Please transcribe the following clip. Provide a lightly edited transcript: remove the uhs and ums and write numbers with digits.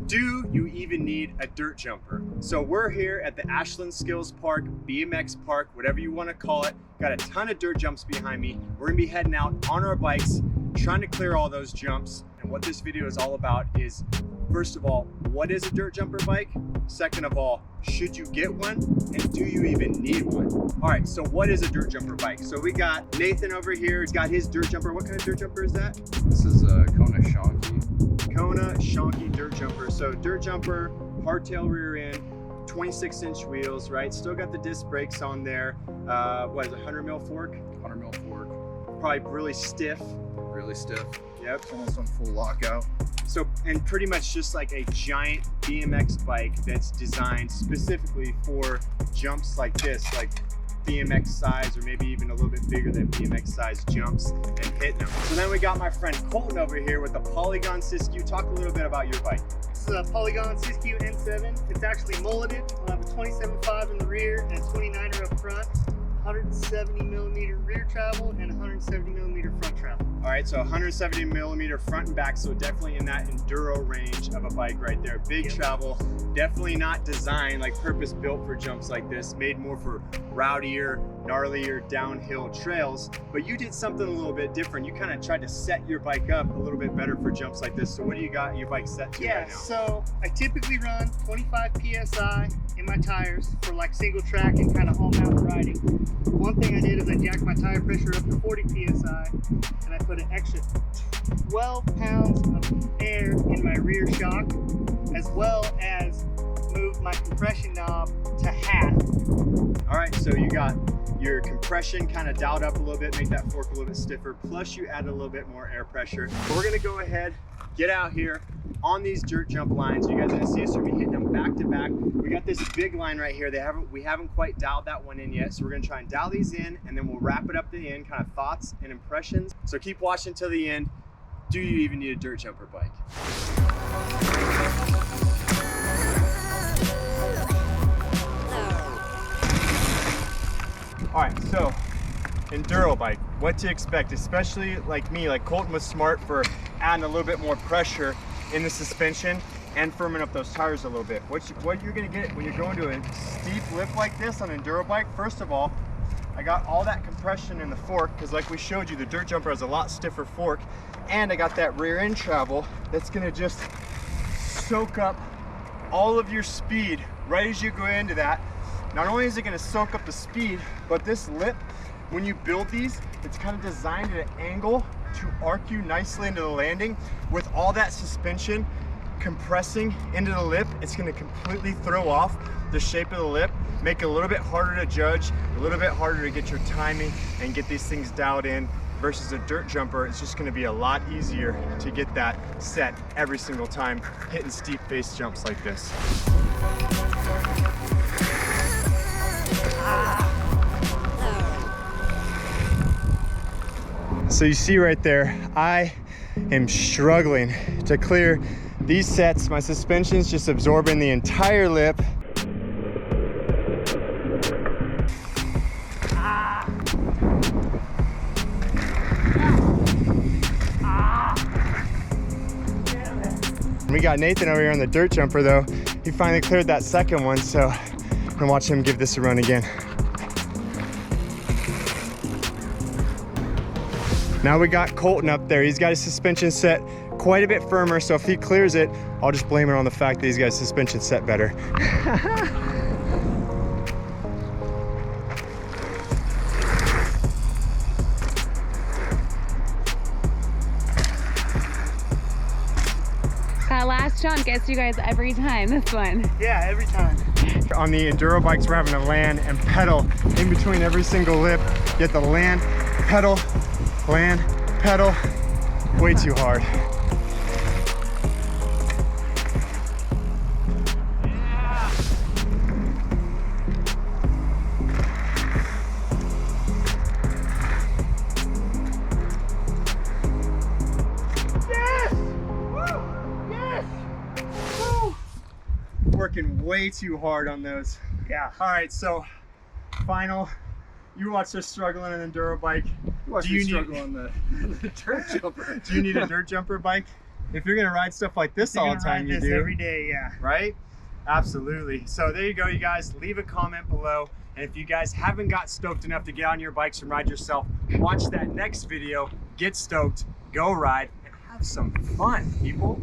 Do you even need a dirt jumper? So we're here at the Ashland Skills Park, BMX Park, whatever you want to call it. Got a ton of dirt jumps behind me. We're gonna be heading out on our bikes, trying to clear all those jumps. And what this video is all about is, first of all, what is a dirt jumper bike? Second of all, should you get one? And do you even need one? All right, so what is a dirt jumper bike? So we got Nathan over here. He's got his dirt jumper. What kind of dirt jumper is that? This is a Kona Shonky. Kona Shonky dirt jumper. So dirt jumper, hardtail rear end, 26-inch wheels, right? Still got the disc brakes on there. What is it, 100 mil fork? 100 mil fork. Probably really stiff. Really stiff. Yep. It's almost on full lockout. So, and pretty much just like a giant BMX bike that's designed specifically for jumps like this, like BMX size, or maybe even a little bit bigger than BMX size jumps and hitting them. So then we got my friend Colton over here with the Polygon Siskiu. Talk a little bit about your bike. This is a Polygon Siskiu N7. It's actually mulleted. We'll have a 27.5 in the rear and a 29er up front. 170 millimeter rear travel and 170 millimeter front travel. All right, so 170 millimeter front and back, so definitely in that enduro range of a bike right there. Big travel, definitely not designed like purpose built for jumps like this, made more for rowdier, gnarlier downhill trails. But you did something a little bit different. You kind of tried to set your bike up a little bit better for jumps like this. So what do you got your bike set to right now? So I typically run 25 PSI in my tires for like single track and kind of all mountain riding. One thing I did is I jacked my tire pressure up to 40 PSI and I put an extra 12 pounds of air in my rear shock, as well as moved my compression knob to half. All right, so you got your compression kind of dialed up a little bit, make that fork a little bit stiffer, plus you add a little bit more air pressure. So we're gonna go ahead, get out here on these dirt jump lines. You guys are gonna see us be hitting them back to back. We got this big line right here. We haven't quite dialed that one in yet. So we're gonna try and dial these in, and then we'll wrap it up to the end, kind of thoughts and impressions. So keep watching till the end. Do you even need a dirt jumper bike? All right, so enduro bike, what to expect, especially like me, like Colton was smart for adding a little bit more pressure in the suspension and firming up those tires a little bit. What you're gonna get when you're going to a steep lift like this on an enduro bike, first of all, I got all that compression in the fork, because like we showed you, the dirt jumper has a lot stiffer fork, and I got that rear end travel that's gonna just soak up all of your speed right as you go into that. Not only is it gonna soak up the speed, but this lip, when you build these, it's kind of designed at an angle to arc you nicely into the landing. With all that suspension compressing into the lip, it's gonna completely throw off the shape of the lip, make it a little bit harder to judge, a little bit harder to get your timing and get these things dialed in. Versus a dirt jumper, it's just gonna be a lot easier to get that set every single time hitting steep face jumps like this. So you see right there, I am struggling to clear these sets. My suspension's just absorbing the entire lip. We got Nathan over here on the dirt jumper though. He finally cleared that second one, so I'm gonna watch him give this a run again. Now we got Colton up there. He's got his suspension set quite a bit firmer, so if he clears it, I'll just blame it on the fact that he's got his suspension set better. That last jump gets you guys every time, this one. Yeah, every time. On the enduro bikes, we're having to land and pedal in between every single lip. You have to land, pedal, way too hard. Yes! Woo! Yes! Woo! Working way too hard on those. Yeah. All right, so final. You watch us struggle on an enduro bike. Watch me struggle on the dirt jumper. Do you need a dirt jumper bike? If you're gonna ride stuff like this You're all the gonna time, ride you this do. every day, yeah. Right? Absolutely. So there you go, you guys. Leave a comment below. And if you guys haven't got stoked enough to get on your bikes and ride yourself, watch that next video, get stoked, go ride, and have some fun, people.